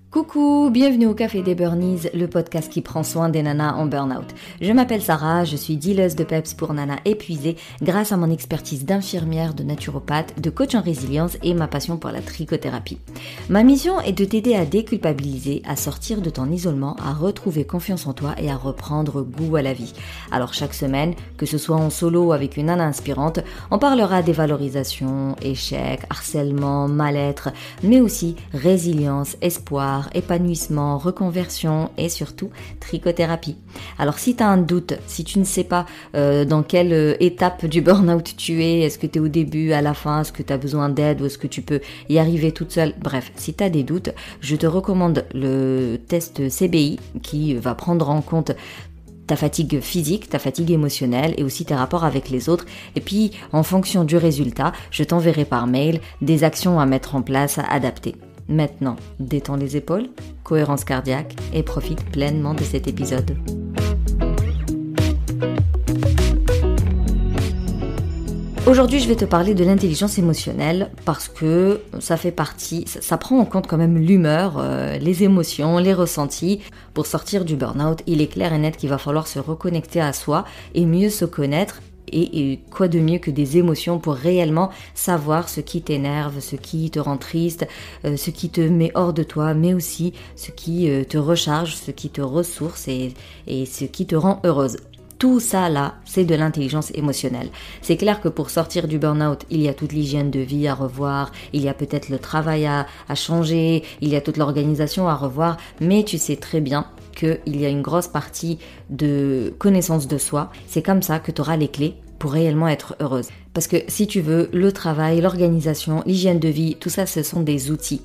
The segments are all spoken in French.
Coucou, bienvenue au Café des Burnies, le podcast qui prend soin des nanas en burn-out. Je m'appelle Sarah, je suis dealeuse de peps pour nanas épuisées grâce à mon expertise d'infirmière, de naturopathe, de coach en résilience et ma passion pour la trichothérapie. Ma mission est de t'aider à déculpabiliser, à sortir de ton isolement, à retrouver confiance en toi et à reprendre goût à la vie. Alors chaque semaine, que ce soit en solo ou avec une nana inspirante, on parlera des valorisations, échecs, harcèlement, mal-être, mais aussi résilience, espoir, épanouissement, reconversion et surtout trichothérapie. Alors si tu as un doute, si tu ne sais pas dans quelle étape du burn-out tu es, est-ce que tu es au début, à la fin, est-ce que tu as besoin d'aide ou est-ce que tu peux y arriver toute seule, bref, si tu as des doutes, je te recommande le test CBI qui va prendre en compte ta fatigue physique, ta fatigue émotionnelle et aussi tes rapports avec les autres. Et puis, en fonction du résultat, je t'enverrai par mail des actions à mettre en place, adaptées. Maintenant, détends les épaules, cohérence cardiaque et profite pleinement de cet épisode. Aujourd'hui, je vais te parler de l'intelligence émotionnelle parce que ça fait partie, ça prend en compte quand même l'humeur, les émotions, les ressentis. Pour sortir du burn-out, il est clair et net qu'il va falloir se reconnecter à soi et mieux se connaître. Et quoi de mieux que des émotions pour réellement savoir ce qui t'énerve, ce qui te rend triste, ce qui te met hors de toi, mais aussi ce qui te recharge, ce qui te ressource et ce qui te rend heureuse. Tout ça là, c'est de l'intelligence émotionnelle. C'est clair que pour sortir du burn-out, il y a toute l'hygiène de vie à revoir, il y a peut-être le travail à changer, il y a toute l'organisation à revoir, mais tu sais très bien qu'il y a une grosse partie de connaissance de soi. C'est comme ça que tu auras les clés pour réellement être heureuse. Parce que si tu veux, le travail, l'organisation, l'hygiène de vie, tout ça, ce sont des outils.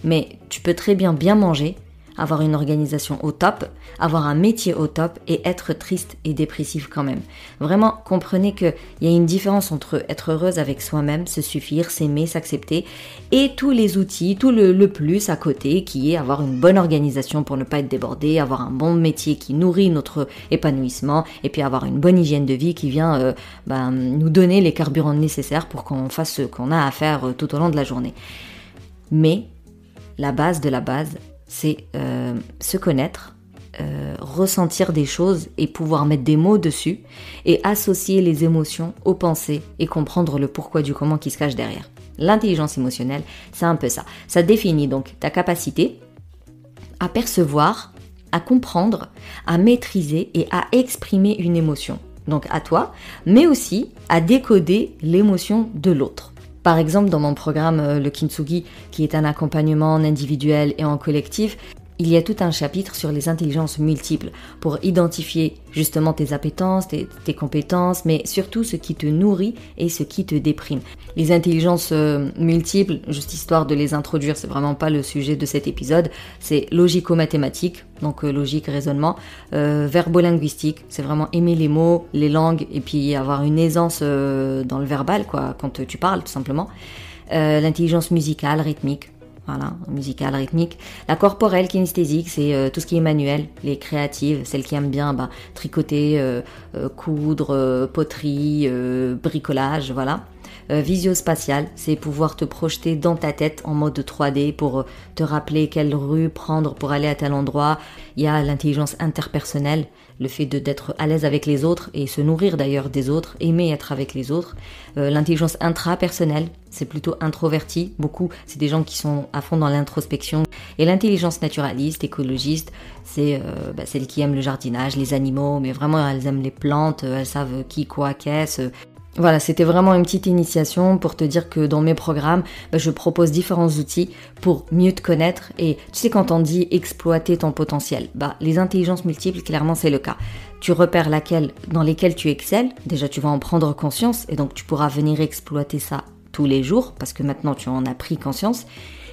Mais tu peux très bien manger, avoir une organisation au top, avoir un métier au top et être triste et dépressif quand même. Vraiment, comprenez qu'il y a une différence entre être heureuse avec soi-même, se suffire, s'aimer, s'accepter et tous les outils, tout le plus à côté qui est avoir une bonne organisation pour ne pas être débordé, avoir un bon métier qui nourrit notre épanouissement et puis avoir une bonne hygiène de vie qui vient nous donner les carburants nécessaires pour qu'on fasse ce qu'on a à faire tout au long de la journée. Mais la base de la base, c'est se connaître, ressentir des choses et pouvoir mettre des mots dessus et associer les émotions aux pensées et comprendre le pourquoi du comment qui se cache derrière. L'intelligence émotionnelle, c'est un peu ça. Ça définit donc ta capacité à percevoir, à comprendre, à maîtriser et à exprimer une émotion. Donc à toi, mais aussi à décoder l'émotion de l'autre. Par exemple, dans mon programme, le Kintsugi, qui est un accompagnement en individuel et en collectif, il y a tout un chapitre sur les intelligences multiples pour identifier justement tes appétences, tes compétences, mais surtout ce qui te nourrit et ce qui te déprime. Les intelligences multiples, juste histoire de les introduire, c'est vraiment pas le sujet de cet épisode, c'est logico-mathématique, donc logique, raisonnement, verbo-linguistique, c'est vraiment aimer les mots, les langues et puis avoir une aisance dans le verbal, quoi, quand tu parles tout simplement. L'intelligence musicale, rythmique. Voilà, musicale, rythmique. La corporelle, kinesthésique, c'est tout ce qui est manuel. Les créatives, celles qui aiment bien tricoter, coudre, poterie, bricolage, voilà. Visio-spatiale, c'est pouvoir te projeter dans ta tête en mode 3D pour te rappeler quelle rue prendre pour aller à tel endroit. Il y a l'intelligence interpersonnelle, le fait d'être à l'aise avec les autres et se nourrir d'ailleurs des autres, aimer être avec les autres. L'intelligence intrapersonnelle, c'est plutôt introverti, beaucoup, c'est des gens qui sont à fond dans l'introspection. Et l'intelligence naturaliste, écologiste, c'est celles qui aiment le jardinage, les animaux, mais vraiment elles aiment les plantes, elles savent qui, quoi, qu'est-ce. Voilà, c'était vraiment une petite initiation pour te dire que dans mes programmes, je propose différents outils pour mieux te connaître. Et tu sais, quand on dit exploiter ton potentiel, les intelligences multiples, clairement, c'est le cas. Tu repères dans lesquelles tu excelles, déjà tu vas en prendre conscience et donc tu pourras venir exploiter ça tous les jours parce que maintenant tu en as pris conscience.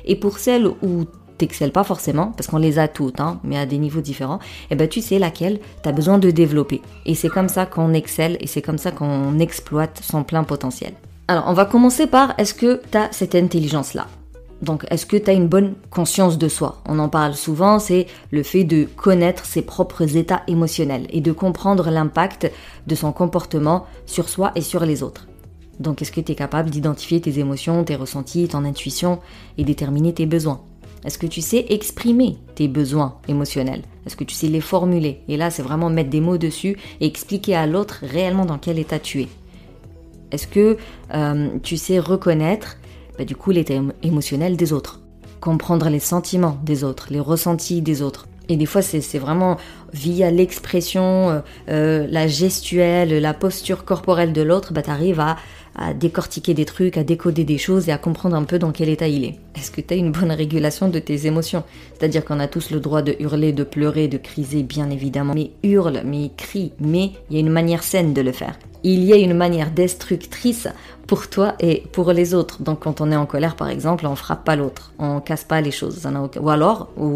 Et pour celles où t'excelles pas forcément, parce qu'on les a toutes, mais à des niveaux différents, tu sais laquelle t'as besoin de développer. Et c'est comme ça qu'on excelle et c'est comme ça qu'on exploite son plein potentiel. Alors, on va commencer par, est-ce que t'as cette intelligence-là ? Donc, est-ce que t'as une bonne conscience de soi ? On en parle souvent, c'est le fait de connaître ses propres états émotionnels et de comprendre l'impact de son comportement sur soi et sur les autres. Donc, est-ce que t'es capable d'identifier tes émotions, tes ressentis, ton intuition et déterminer tes besoins ? Est-ce que tu sais exprimer tes besoins émotionnels? Est-ce que tu sais les formuler? Et là, c'est vraiment mettre des mots dessus et expliquer à l'autre réellement dans quel état tu es. Est-ce que tu sais reconnaître du coup l'état émotionnel des autres? Comprendre les sentiments des autres, les ressentis des autres. Et des fois, c'est vraiment via l'expression, la gestuelle, la posture corporelle de l'autre, tu arrives à décortiquer des trucs, à décoder des choses et à comprendre un peu dans quel état il est. Est-ce que tu as une bonne régulation de tes émotions? C'est-à-dire qu'on a tous le droit de hurler, de pleurer, de criser, bien évidemment. Mais hurle, mais crie, mais il y a une manière saine de le faire. Il y a une manière destructrice pour toi et pour les autres. Donc quand on est en colère, par exemple, on frappe pas l'autre, on casse pas les choses. Ou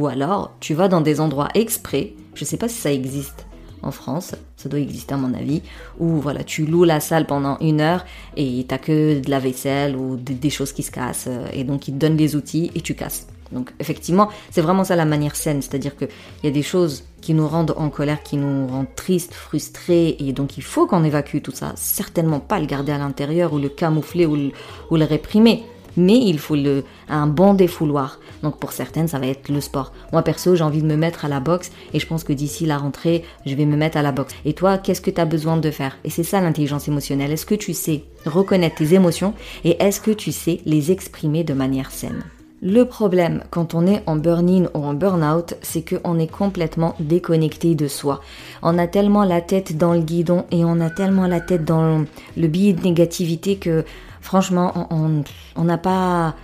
alors, tu vas dans des endroits exprès, je sais pas si ça existe en France, ça doit exister à mon avis, où voilà, tu loues la salle pendant 1 heure et t'as que de la vaisselle ou des choses qui se cassent et donc ils te donnent les outils et tu casses. Donc effectivement, c'est vraiment ça la manière saine, c'est-à-dire qu'il y a des choses qui nous rendent en colère, qui nous rendent tristes, frustrés, et donc il faut qu'on évacue tout ça. Certainement pas le garder à l'intérieur ou le camoufler ou le réprimer, mais il faut un bon défouloir. Donc pour certaines, ça va être le sport. Moi perso, j'ai envie de me mettre à la boxe et je pense que d'ici la rentrée, je vais me mettre à la boxe. Et toi, qu'est-ce que tu as besoin de faire? Et c'est ça l'intelligence émotionnelle. Est-ce que tu sais reconnaître tes émotions et est-ce que tu sais les exprimer de manière saine? Le problème quand on est en burn-in ou en burn-out, c'est qu'on est complètement déconnecté de soi. On a tellement la tête dans le guidon et on a tellement la tête dans le billet de négativité que franchement, on n'a pas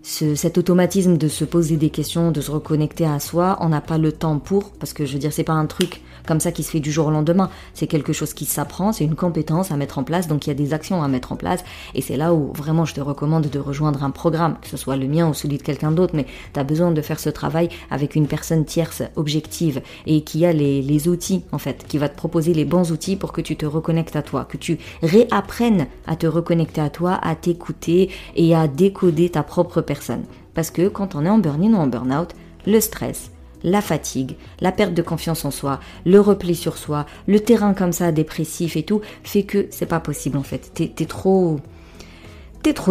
cet automatisme de se poser des questions, de se reconnecter à soi. On n'a pas le temps parce que je veux dire, c'est pas un truc comme ça qui se fait du jour au lendemain. C'est quelque chose qui s'apprend, c'est une compétence à mettre en place, donc il y a des actions à mettre en place. Et c'est là où vraiment je te recommande de rejoindre un programme, que ce soit le mien ou celui de quelqu'un d'autre, mais tu as besoin de faire ce travail avec une personne tierce, objective, et qui a les outils, en fait, qui va te proposer les bons outils pour que tu te reconnectes à toi, que tu réapprennes à te reconnecter à toi, à t'écouter et à décoder ta propre personne. Parce que quand on est en burn-in ou en burn-out, le stress, la fatigue, la perte de confiance en soi, le repli sur soi, le terrain comme ça dépressif et tout, fait que c'est pas possible en fait. T'es trop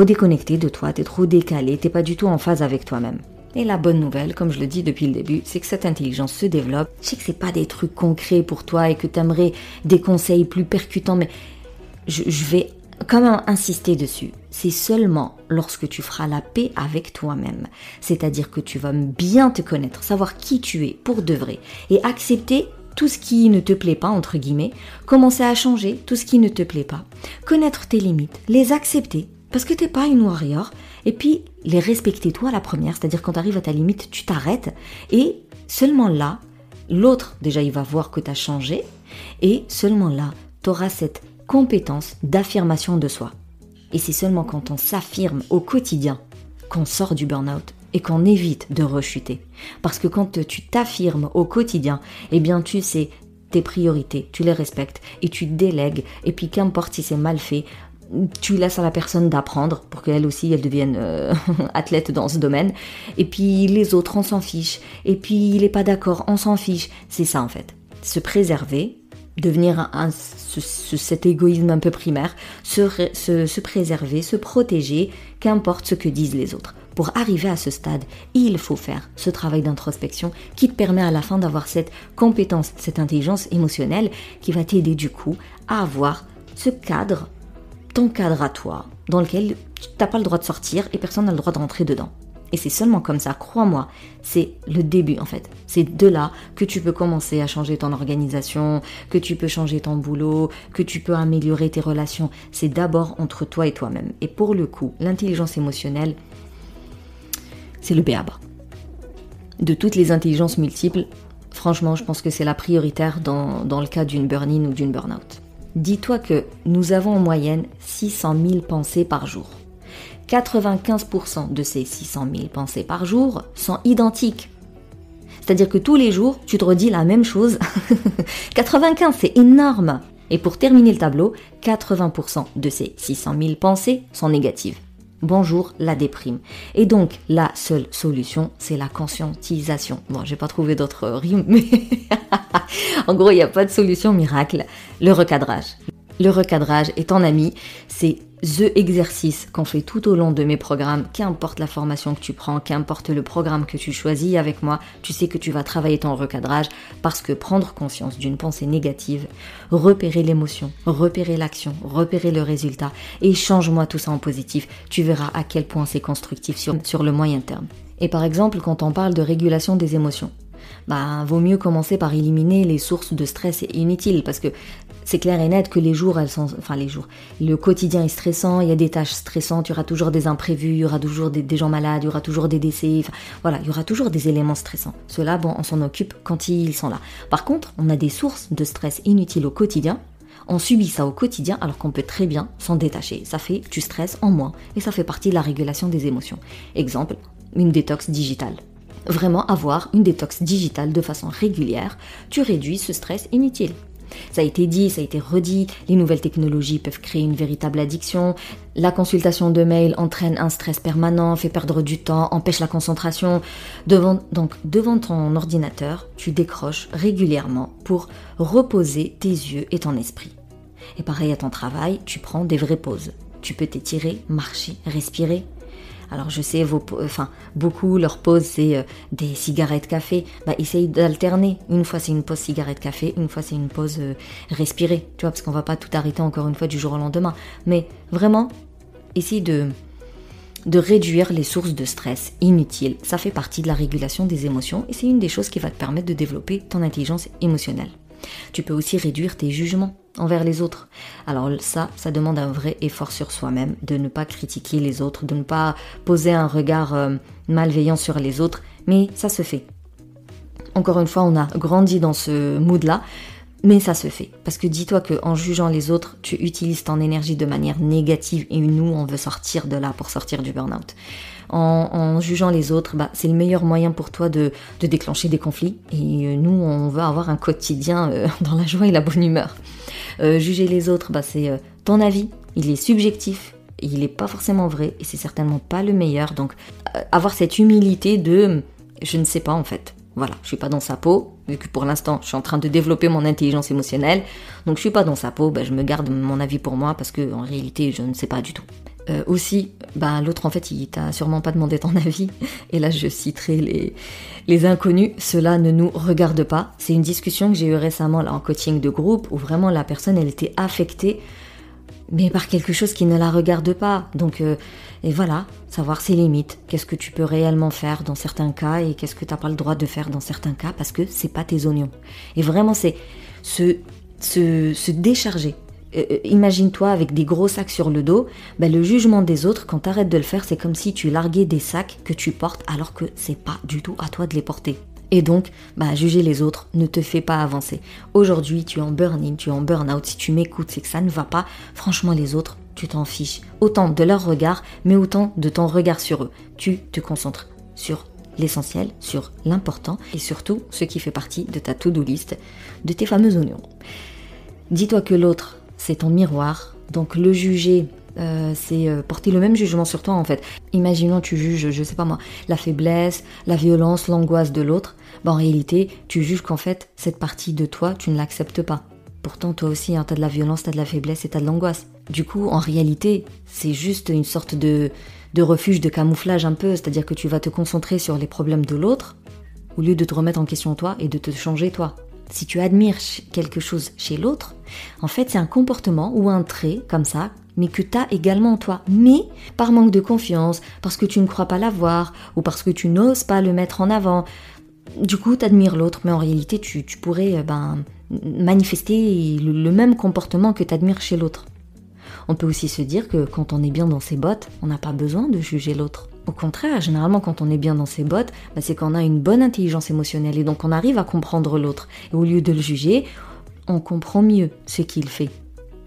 déconnecté de toi, t'es trop décalé, t'es pas du tout en phase avec toi-même. Et la bonne nouvelle, comme je le dis depuis le début, c'est que cette intelligence se développe. Je sais que c'est pas des trucs concrets pour toi et que t'aimerais des conseils plus percutants, mais je vais quand même insister dessus. C'est seulement lorsque tu feras la paix avec toi-même, c'est-à-dire que tu vas bien te connaître, savoir qui tu es pour de vrai et accepter tout ce qui ne te plaît pas, entre guillemets, commencer à changer tout ce qui ne te plaît pas, connaître tes limites, les accepter, parce que t'es pas une warrior, et puis les respecter toi la première, c'est-à-dire quand tu arrives à ta limite, tu t'arrêtes, et seulement là, l'autre, déjà il va voir que tu as changé, et seulement là, tu auras cette compétence d'affirmation de soi. Et c'est seulement quand on s'affirme au quotidien qu'on sort du burn-out et qu'on évite de rechuter. Parce que quand tu t'affirmes au quotidien, eh bien tu sais tes priorités, tu les respectes et tu délègues. Et puis qu'importe si c'est mal fait, tu laisses à la personne d'apprendre pour qu'elle aussi elle devienne athlète dans ce domaine. Et puis les autres, on s'en fiche. Et puis il n'est pas d'accord, on s'en fiche. C'est ça en fait. Se préserver, devenir cet égoïsme un peu primaire, se préserver, se protéger, qu'importe ce que disent les autres. Pour arriver à ce stade, il faut faire ce travail d'introspection qui te permet à la fin d'avoir cette compétence, cette intelligence émotionnelle qui va t'aider du coup à avoir ce cadre, ton cadre à toi, dans lequel tu n'as pas le droit de sortir et personne n'a le droit de rentrer dedans. Et c'est seulement comme ça, crois-moi, c'est le début en fait. C'est de là que tu peux commencer à changer ton organisation, que tu peux changer ton boulot, que tu peux améliorer tes relations. C'est d'abord entre toi et toi-même. Et pour le coup, l'intelligence émotionnelle, c'est le b.a.-ba. De toutes les intelligences multiples, franchement, je pense que c'est la prioritaire dans le cas d'une burn-in ou d'une burn-out. Dis-toi que nous avons en moyenne 600 000 pensées par jour. 95% de ces 600 000 pensées par jour sont identiques. C'est-à-dire que tous les jours, tu te redis la même chose. 95, c'est énorme. Et pour terminer le tableau, 80% de ces 600 000 pensées sont négatives. Bonjour la déprime. Et donc, la seule solution, c'est la conscientisation. Bon, j'ai pas trouvé d'autres rimes, mais en gros, il n'y a pas de solution miracle. Le recadrage. Le recadrage est ton ami, c'est the exercice qu'on fait tout au long de mes programmes, qu'importe la formation que tu prends, qu'importe le programme que tu choisis avec moi, tu sais que tu vas travailler ton recadrage parce que prendre conscience d'une pensée négative, repérer l'émotion, repérer l'action, repérer le résultat et change-moi tout ça en positif, tu verras à quel point c'est constructif sur le moyen terme. Et par exemple, quand on parle de régulation des émotions, vaut mieux commencer par éliminer les sources de stress inutiles parce que c'est clair et net que le quotidien est stressant, il y a des tâches stressantes, il y aura toujours des imprévus, il y aura toujours des gens malades, il y aura toujours des décès, il y aura toujours des éléments stressants. Ceux-là, on s'en occupe quand ils sont là. Par contre, on a des sources de stress inutiles au quotidien, on subit ça au quotidien alors qu'on peut très bien s'en détacher. Ça fait du stress en moins et ça fait partie de la régulation des émotions. Exemple, une détox digitale. Vraiment avoir une détox digitale de façon régulière, tu réduis ce stress inutile. Ça a été dit, ça a été redit, les nouvelles technologies peuvent créer une véritable addiction, la consultation de mails entraîne un stress permanent, fait perdre du temps, empêche la concentration. Devant ton ordinateur, tu décroches régulièrement pour reposer tes yeux et ton esprit. Et pareil à ton travail, tu prends des vraies pauses. Tu peux t'étirer, marcher, respirer. Alors je sais, beaucoup leur pause c'est des cigarettes café. Essaye d'alterner. Une fois c'est une pause cigarette café, une fois c'est une pause respirer. Tu vois, parce qu'on va pas tout arrêter encore une fois du jour au lendemain. Mais vraiment, essaye de réduire les sources de stress inutiles. Ça fait partie de la régulation des émotions et c'est une des choses qui va te permettre de développer ton intelligence émotionnelle. Tu peux aussi réduire tes jugements envers les autres. Alors ça demande un vrai effort sur soi-même, de ne pas critiquer les autres, de ne pas poser un regard malveillant sur les autres, mais ça se fait. Encore une fois, on a grandi dans ce mood-là, mais ça se fait. Parce que dis-toi qu'en jugeant les autres, tu utilises ton énergie de manière négative et nous, on veut sortir de là pour sortir du burn-out. En jugeant les autres, c'est le meilleur moyen pour toi de déclencher des conflits. Et nous, on veut avoir un quotidien dans la joie et la bonne humeur. Juger les autres, c'est ton avis, il est subjectif, il n'est pas forcément vrai et c'est certainement pas le meilleur. Donc, avoir cette humilité de je ne sais pas en fait. Voilà, je suis pas dans sa peau, vu que pour l'instant, je suis en train de développer mon intelligence émotionnelle. Donc, je suis pas dans sa peau, je me garde mon avis pour moi parce que en réalité, je ne sais pas du tout. Aussi, l'autre en fait il t'a sûrement pas demandé ton avis et là je citerai les inconnus, cela ne nous regarde pas. C'est une discussion que j'ai eue récemment là, en coaching de groupe où vraiment la personne elle était affectée mais par quelque chose qui ne la regarde pas. Donc et voilà, savoir ses limites, qu'est-ce que tu peux réellement faire dans certains cas et qu'est-ce que t'as pas le droit de faire dans certains cas parce que c'est pas tes oignons. Et vraiment c'est se décharger. Imagine-toi avec des gros sacs sur le dos, le jugement des autres, quand t'arrêtes de le faire, c'est comme si tu larguais des sacs que tu portes alors que c'est pas du tout à toi de les porter. Et donc, juger les autres ne te fait pas avancer. Aujourd'hui, tu es en burn-in, tu es en burn-out, si tu m'écoutes, c'est que ça ne va pas. Franchement, les autres, tu t'en fiches. Autant de leur regard, mais autant de ton regard sur eux. Tu te concentres sur l'essentiel, sur l'important et surtout ce qui fait partie de ta to-do list, de tes fameux oignons. Dis-toi que l'autre, c'est ton miroir, donc le juger, c'est porter le même jugement sur toi en fait. Imaginons tu juges, je sais pas moi, la faiblesse, la violence, l'angoisse de l'autre, en réalité tu juges qu'en fait cette partie de toi tu ne l'acceptes pas. Pourtant toi aussi t'as de la violence, t'as de la faiblesse et t'as de l'angoisse. Du coup en réalité c'est juste une sorte de refuge, de camouflage un peu, c'est-à-dire que tu vas te concentrer sur les problèmes de l'autre au lieu de te remettre en question toi et de te changer toi. Si tu admires quelque chose chez l'autre, en fait c'est un comportement ou un trait comme ça, mais que tu as également en toi. Mais par manque de confiance, parce que tu ne crois pas l'avoir, ou parce que tu n'oses pas le mettre en avant, du coup tu admires l'autre, mais en réalité tu pourrais manifester le même comportement que tu admires chez l'autre. On peut aussi se dire que quand on est bien dans ses bottes, on n'a pas besoin de juger l'autre. Au contraire, généralement quand on est bien dans ses bottes, c'est qu'on a une bonne intelligence émotionnelle et donc on arrive à comprendre l'autre. Et au lieu de le juger, on comprend mieux ce qu'il fait.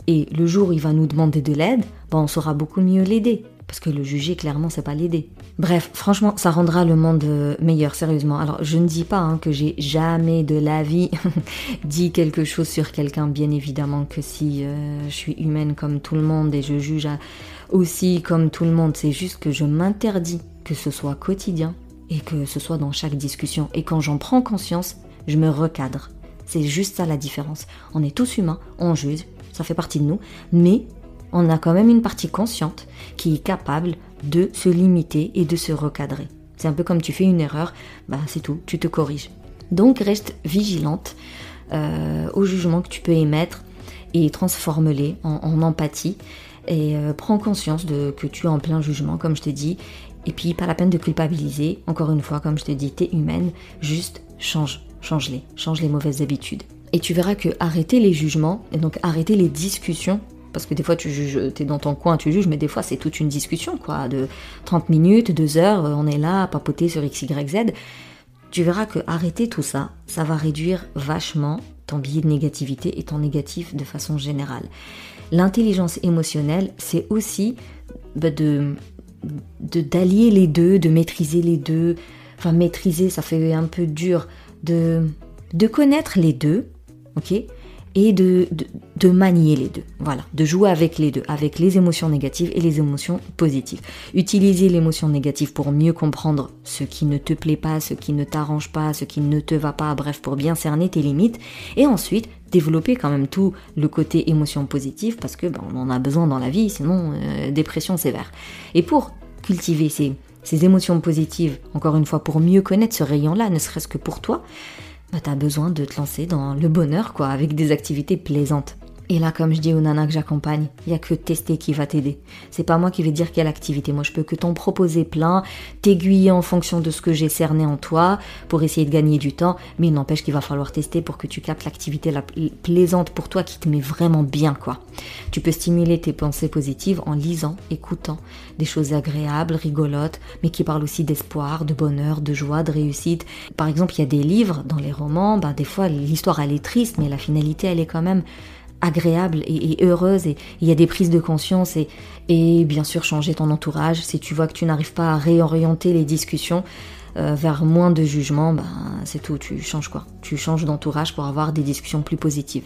Et le jour où il va nous demander de l'aide, on saura beaucoup mieux l'aider. Parce que le juger, clairement, c'est pas l'aider. Bref, franchement, ça rendra le monde meilleur, sérieusement. Alors, je ne dis pas que j'ai jamais de la vie dit quelque chose sur quelqu'un. Bien évidemment que si je suis humaine comme tout le monde et je juge aussi comme tout le monde, c'est juste que je m'interdis que ce soit quotidien et que ce soit dans chaque discussion. Et quand j'en prends conscience, je me recadre. C'est juste ça la différence. On est tous humains, on juge. ça fait partie de nous, mais on a quand même une partie consciente qui est capable de se limiter et de se recadrer. C'est un peu comme tu fais une erreur, c'est tout, tu te corriges. Donc reste vigilante aux jugements que tu peux émettre et transforme-les en empathie et prends conscience que tu es en plein jugement, comme je te dis, et puis pas la peine de culpabiliser. Encore une fois, comme je te dis, t'es humaine, juste change les mauvaises habitudes. Et tu verras que arrêter les jugements, et donc arrêter les discussions, parce que des fois tu juges, t'es dans ton coin, tu juges, mais des fois c'est toute une discussion, quoi, de 30 minutes, 2 heures, on est là à papoter sur X, Y, Z. Tu verras que arrêter tout ça, ça va réduire vachement ton biais de négativité et ton négatif de façon générale. L'intelligence émotionnelle, c'est aussi d'allier les deux, de maîtriser les deux. Enfin, maîtriser, ça fait un peu dur. De connaître les deux, ok, et de manier les deux. Voilà, de jouer avec les deux, avec les émotions négatives et les émotions positives. Utiliser l'émotion négative pour mieux comprendre ce qui ne te plaît pas, ce qui ne t'arrange pas, ce qui ne te va pas, bref, pour bien cerner tes limites. Et ensuite, développer quand même tout le côté émotion positive, parce que on en a besoin dans la vie, sinon dépression sévère. Et pour cultiver ces émotions positives, encore une fois, pour mieux connaître ce rayon-là, ne serait-ce que pour toi, t'as besoin de te lancer dans le bonheur, quoi, avec des activités plaisantes. Et là, comme je dis aux nanas que j'accompagne, il n'y a que tester qui va t'aider. C'est pas moi qui vais dire quelle activité. Moi, je peux que t'en proposer plein, t'aiguiller en fonction de ce que j'ai cerné en toi pour essayer de gagner du temps. Mais il n'empêche qu'il va falloir tester pour que tu captes l'activité la plaisante pour toi qui te met vraiment bien, quoi. Tu peux stimuler tes pensées positives en lisant, écoutant des choses agréables, rigolotes, mais qui parlent aussi d'espoir, de bonheur, de joie, de réussite. Par exemple, il y a des livres dans les romans, des fois l'histoire elle est triste, mais la finalité elle est quand même agréable et heureuse, et il y a des prises de conscience et bien sûr changer ton entourage. Si tu vois que tu n'arrives pas à réorienter les discussions vers moins de jugement, c'est tout, tu changes quoi. Tu changes d'entourage pour avoir des discussions plus positives.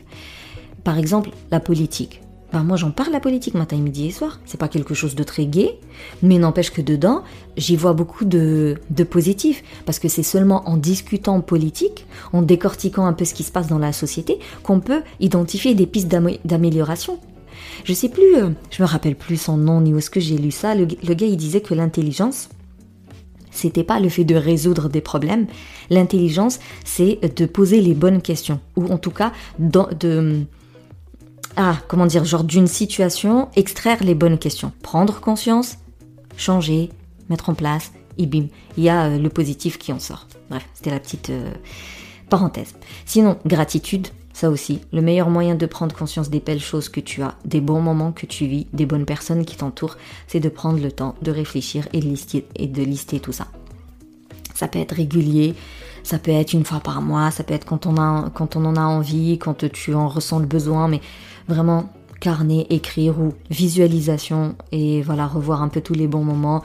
Par exemple, la politique. Moi j'en parle la politique matin, midi et soir. C'est pas quelque chose de très gai, mais n'empêche que dedans, j'y vois beaucoup de positif. Parce que c'est seulement en discutant politique, en décortiquant un peu ce qui se passe dans la société, qu'on peut identifier des pistes d'amélioration. Je sais plus, je me rappelle plus son nom ni où est-ce que j'ai lu ça. Le gars il disait que l'intelligence, c'était pas le fait de résoudre des problèmes. L'intelligence, c'est de poser les bonnes questions. Ou en tout cas, d'une situation, extraire les bonnes questions. Prendre conscience, changer, mettre en place, et bim, il y a le positif qui en sort. Bref, c'était la petite parenthèse. Sinon, gratitude, ça aussi, le meilleur moyen de prendre conscience des belles choses que tu as, des bons moments que tu vis, des bonnes personnes qui t'entourent, c'est de prendre le temps de réfléchir et de lister tout ça. Ça peut être régulier, ça peut être une fois par mois, ça peut être quand on en a envie, quand tu en ressens le besoin, mais vraiment carnet, écrire ou visualisation et voilà, revoir un peu tous les bons moments.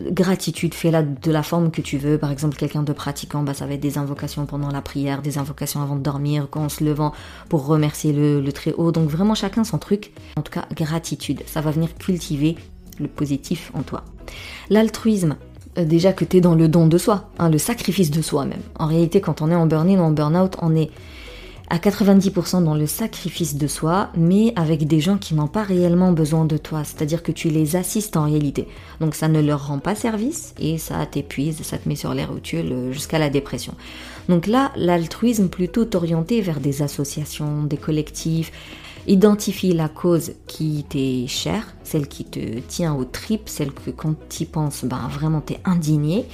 Gratitude, fais-la de la forme que tu veux. Par exemple, quelqu'un de pratiquant, ça va être des invocations pendant la prière, des invocations avant de dormir, en se levant pour remercier le Très-Haut. Donc vraiment chacun son truc. En tout cas, gratitude, ça va venir cultiver le positif en toi. L'altruisme, déjà que t'es dans le don de soi, le sacrifice de soi même. En réalité, quand on est en burn-in ou en burn-out, on est à 90% dans le sacrifice de soi, mais avec des gens qui n'ont pas réellement besoin de toi, c'est-à-dire que tu les assistes en réalité. Donc ça ne leur rend pas service et ça t'épuise, ça te met sur les rotules jusqu'à la dépression. Donc là, l'altruisme plutôt orienté vers des associations, des collectifs, identifie la cause qui t'est chère, celle qui te tient aux tripes, celle que quand t'y penses, vraiment t'es indigné,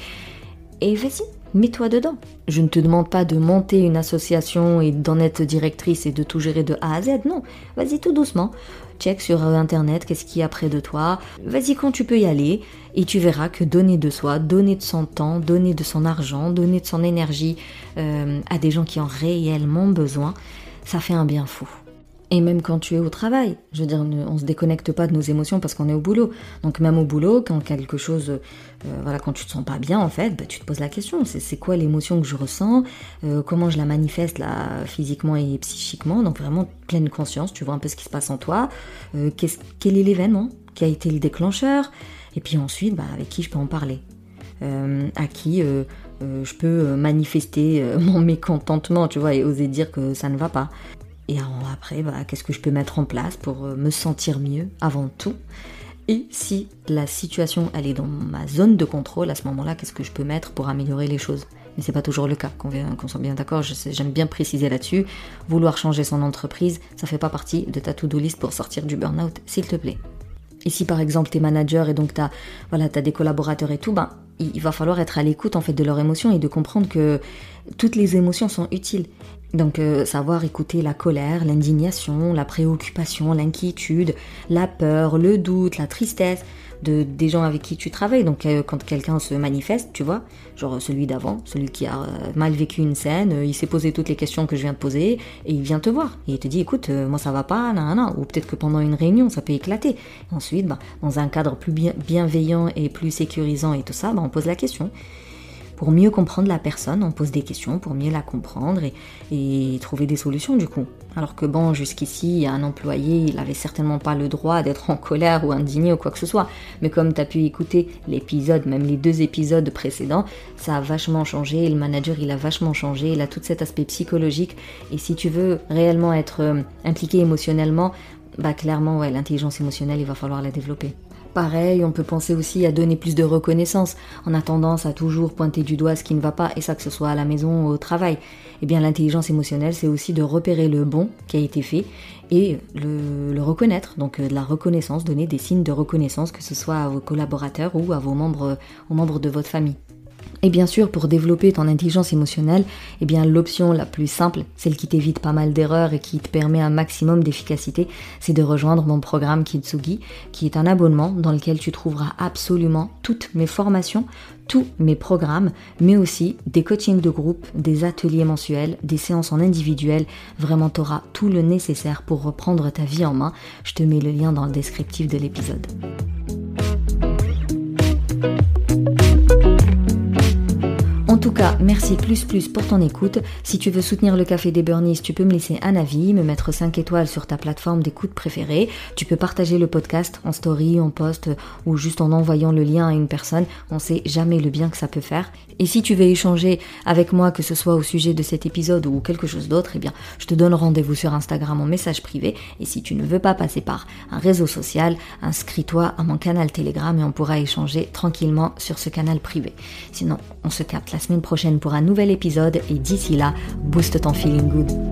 et vas-y, mets-toi dedans. Je ne te demande pas de monter une association et d'en être directrice et de tout gérer de A à Z, non. Vas-y tout doucement. Check sur internet qu'est-ce qu'il y a près de toi. Vas-y quand tu peux y aller et tu verras que donner de soi, donner de son temps, donner de son argent, donner de son énergie à des gens qui en ont réellement besoin, ça fait un bien fou. Et même quand tu es au travail, je veux dire, on se déconnecte pas de nos émotions parce qu'on est au boulot. Donc même au boulot, quand quelque chose, quand tu te sens pas bien en fait, tu te poses la question, c'est quoi l'émotion que je ressens, comment je la manifeste là physiquement et psychiquement. Donc vraiment pleine conscience, tu vois un peu ce qui se passe en toi, quel est l'événement qui a été le déclencheur, et puis ensuite avec qui je peux en parler, à qui je peux manifester mon mécontentement, tu vois, et oser dire que ça ne va pas. Et après, qu'est-ce que je peux mettre en place pour me sentir mieux avant tout. Et si la situation elle est dans ma zone de contrôle, à ce moment-là, qu'est-ce que je peux mettre pour améliorer les choses? Mais c'est pas toujours le cas, qu'on soit bien d'accord, j'aime bien préciser là-dessus. Vouloir changer son entreprise, ça fait pas partie de ta to-do list pour sortir du burn-out, s'il te plaît. Et si par exemple t'es manager et donc t'as des collaborateurs et tout, il va falloir être à l'écoute en fait de leurs émotions et de comprendre que toutes les émotions sont utiles. Donc savoir écouter la colère, l'indignation, la préoccupation, l'inquiétude, la peur, le doute, la tristesse des gens avec qui tu travailles. Donc quand quelqu'un se manifeste, tu vois, genre celui d'avant, celui qui a mal vécu une scène, il s'est posé toutes les questions que je viens de poser et il vient te voir. Et il te dit écoute, moi ça va pas, nanana. Ou peut-être que pendant une réunion ça peut éclater. Ensuite, dans un cadre plus bienveillant et plus sécurisant et tout ça, on pose la question. Pour mieux comprendre la personne, on pose des questions pour mieux la comprendre et trouver des solutions du coup. Alors que jusqu'ici, un employé, il avait certainement pas le droit d'être en colère ou indigné ou quoi que ce soit. Mais comme tu as pu écouter l'épisode, même les 2 épisodes précédents, ça a vachement changé, le manager il a vachement changé, il a tout cet aspect psychologique. Et si tu veux réellement être impliqué émotionnellement, clairement l'intelligence émotionnelle, il va falloir la développer. Pareil, on peut penser aussi à donner plus de reconnaissance. On a tendance à toujours pointer du doigt ce qui ne va pas, et ça que ce soit à la maison ou au travail. Eh bien, l'intelligence émotionnelle, c'est aussi de repérer le bon qui a été fait et le reconnaître. Donc, de la reconnaissance, donner des signes de reconnaissance, que ce soit à vos collaborateurs ou à aux membres de votre famille. Et bien sûr, pour développer ton intelligence émotionnelle, l'option la plus simple, celle qui t'évite pas mal d'erreurs et qui te permet un maximum d'efficacité, c'est de rejoindre mon programme Kitsugi, qui est un abonnement dans lequel tu trouveras absolument toutes mes formations, tous mes programmes, mais aussi des coachings de groupe, des ateliers mensuels, des séances en individuel. Vraiment, tu auras tout le nécessaire pour reprendre ta vie en main. Je te mets le lien dans le descriptif de l'épisode. En tout cas, merci plus pour ton écoute. Si tu veux soutenir le Café des Burnies, tu peux me laisser un avis, me mettre 5 étoiles sur ta plateforme d'écoute préférée. Tu peux partager le podcast en story, en post ou juste en envoyant le lien à une personne. On sait jamais le bien que ça peut faire. Et si tu veux échanger avec moi, que ce soit au sujet de cet épisode ou quelque chose d'autre, je te donne rendez-vous sur Instagram en message privé. Et si tu ne veux pas passer par un réseau social, inscris-toi à mon canal Telegram et on pourra échanger tranquillement sur ce canal privé. Sinon, on se capte la semaine prochaine pour un nouvel épisode et d'ici là, booste ton feeling good.